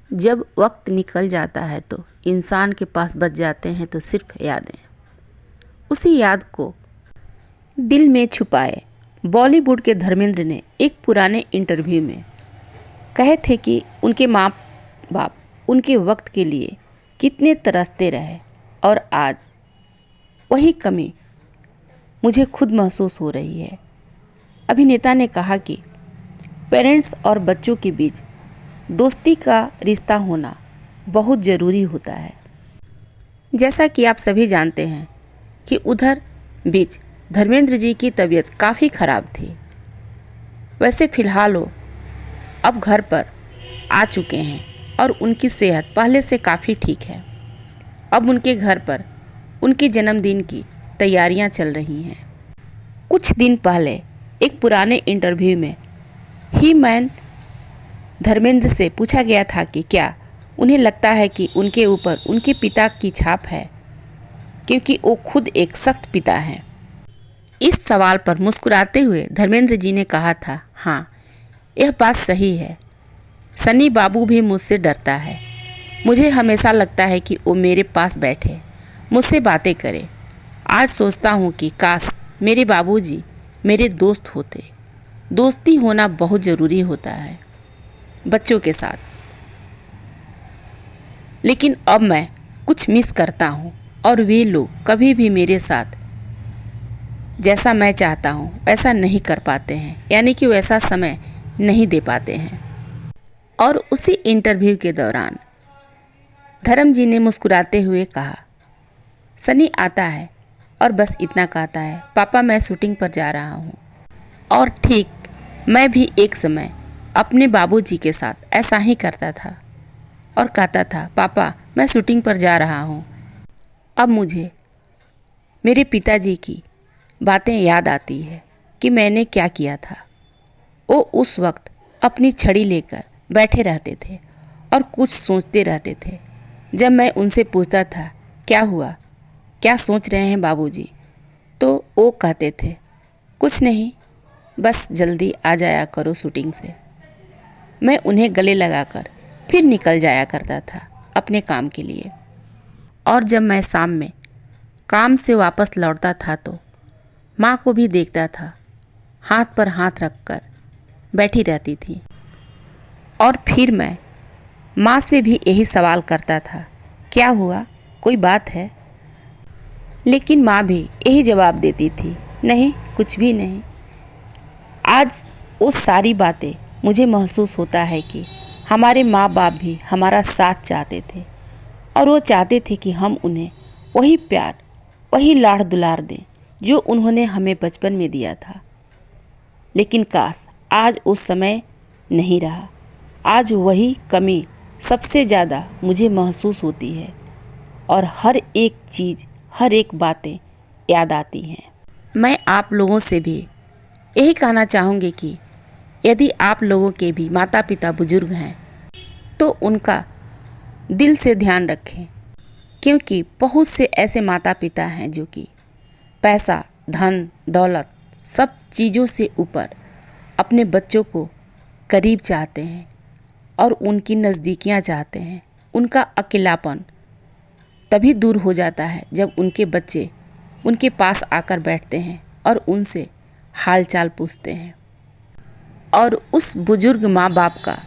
जब वक्त निकल जाता है तो इंसान के पास बच जाते हैं तो सिर्फ यादें। उसी याद को दिल में छुपाए बॉलीवुड के धर्मेंद्र ने एक पुराने इंटरव्यू में कहे थे कि उनके माँ बाप उनके वक्त के लिए कितने तरसते रहे और आज वही कमी मुझे खुद महसूस हो रही है। अभिनेता ने कहा कि पेरेंट्स और बच्चों के बीच दोस्ती का रिश्ता होना बहुत ज़रूरी होता है। जैसा कि आप सभी जानते हैं कि उधर बीच धर्मेंद्र जी की तबीयत काफ़ी ख़राब थी। वैसे फ़िलहाल वो अब घर पर आ चुके हैं और उनकी सेहत पहले से काफ़ी ठीक है। अब उनके घर पर उनके जन्मदिन की तैयारियां चल रही हैं। कुछ दिन पहले एक पुराने इंटरव्यू में ही मैन धर्मेंद्र से पूछा गया था कि क्या उन्हें लगता है कि उनके ऊपर उनके पिता की छाप है, क्योंकि वो खुद एक सख्त पिता हैं। इस सवाल पर मुस्कुराते हुए धर्मेंद्र जी ने कहा था, हाँ, यह बात सही है। सनी बाबू भी मुझसे डरता है। मुझे हमेशा लगता है कि वो मेरे पास बैठे, मुझसे बातें करे। आज सोचता हूँ कि काश मेरे बाबूजी मेरे दोस्त होते। दोस्ती होना बहुत ज़रूरी होता है बच्चों के साथ। लेकिन अब मैं कुछ मिस करता हूँ और वे लोग कभी भी मेरे साथ जैसा मैं चाहता हूँ वैसा नहीं कर पाते हैं, यानी कि वैसा समय नहीं दे पाते हैं। और उसी इंटरव्यू के दौरान धर्म जी ने मुस्कुराते हुए कहा, सनी आता है और बस इतना कहता है, पापा मैं शूटिंग पर जा रहा हूँ। और ठीक मैं भी एक समय अपने बाबूजी के साथ ऐसा ही करता था और कहता था, पापा मैं शूटिंग पर जा रहा हूँ। अब मुझे मेरे पिताजी की बातें याद आती है कि मैंने क्या किया था। वो उस वक्त अपनी छड़ी लेकर बैठे रहते थे और कुछ सोचते रहते थे। जब मैं उनसे पूछता था, क्या हुआ, क्या सोच रहे हैं बाबूजी, तो वो कहते थे, कुछ नहीं, बस जल्दी आ जाया करो शूटिंग से। मैं उन्हें गले लगाकर फिर निकल जाया करता था अपने काम के लिए। और जब मैं शाम में काम से वापस लौटता था तो माँ को भी देखता था, हाथ पर हाथ रखकर बैठी रहती थी। और फिर मैं माँ से भी यही सवाल करता था, क्या हुआ, कोई बात है? लेकिन माँ भी यही जवाब देती थी, नहीं, कुछ भी नहीं। आज वो सारी बातें मुझे महसूस होता है कि हमारे माँ बाप भी हमारा साथ चाहते थे और वो चाहते थे कि हम उन्हें वही प्यार, वही लाड़ दुलार दें जो उन्होंने हमें बचपन में दिया था। लेकिन काश आज उस समय नहीं रहा। आज वही कमी सबसे ज़्यादा मुझे महसूस होती है और हर एक चीज़, हर एक बातें याद आती हैं। मैं आप लोगों से भी यही कहना चाहूँगी कि यदि आप लोगों के भी माता पिता बुजुर्ग हैं तो उनका दिल से ध्यान रखें, क्योंकि बहुत से ऐसे माता पिता हैं जो कि पैसा, धन, दौलत सब चीज़ों से ऊपर अपने बच्चों को करीब चाहते हैं और उनकी नज़दीकियाँ चाहते हैं। उनका अकेलापन तभी दूर हो जाता है जब उनके बच्चे उनके पास आकर बैठते हैं और उनसे हाल चाल पूछते हैं। और उस बुजुर्ग माँ बाप का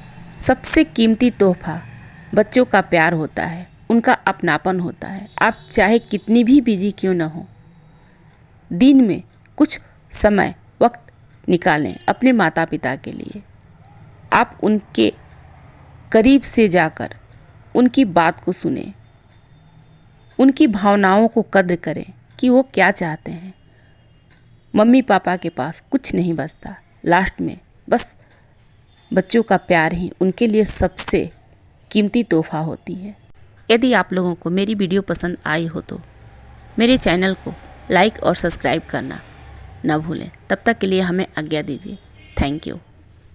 सबसे कीमती तोहफा बच्चों का प्यार होता है, उनका अपनापन होता है। आप चाहे कितनी भी बिजी क्यों न हो, दिन में कुछ समय वक्त निकालें अपने माता पिता के लिए। आप उनके करीब से जाकर उनकी बात को सुनें, उनकी भावनाओं को कद्र करें कि वो क्या चाहते हैं। मम्मी पापा के पास कुछ नहीं बचता, लास्ट में बस बच्चों का प्यार ही उनके लिए सबसे कीमती तोहफा होती है। यदि आप लोगों को मेरी वीडियो पसंद आई हो तो मेरे चैनल को लाइक और सब्सक्राइब करना न भूलें। तब तक के लिए हमें आज्ञा दीजिए। Thank you.